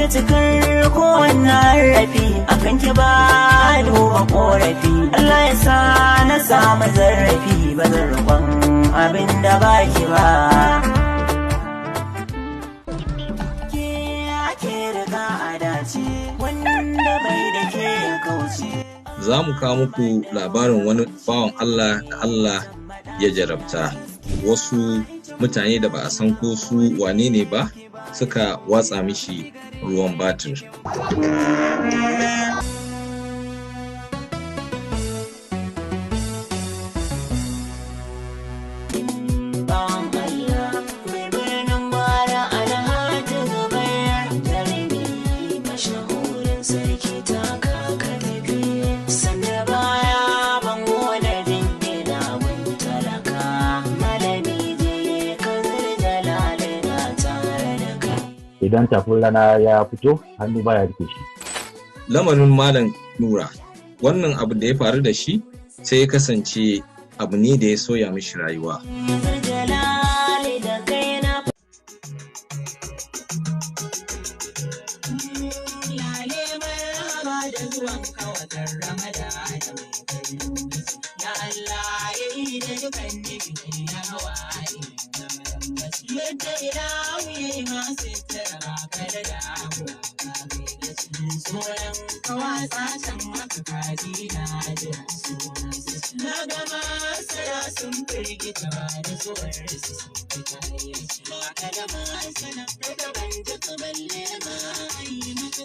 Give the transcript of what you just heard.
ce cikar kowanne harafi akan ki ba duba korafi. Allah ya sa na samu zarafi ba zan roƙon abin da baki ba. Ke riga a dace wanda bai da ke ya kauce. Za mu kawo muku labarin wani bawan Allah da Allah ya jarabta. Wasu mutane da ba a san ko su wane ne ba suka watsa mishi ruwan batir. Idan tafin rana ya fito hannu baya rike shi. Lamarin Malam Nura, wannan abu da ya faru da shi sai ya kasance abu ne da ya soya mishi rayuwa. Yadda ilawi masu tara ka da damuwa tsoron kawasa can maka kaji na jira suna na gama sana sun firgita ba da tsohon su sun fita hayyaci ba ka da masana daga ban duka balle ma ayi maka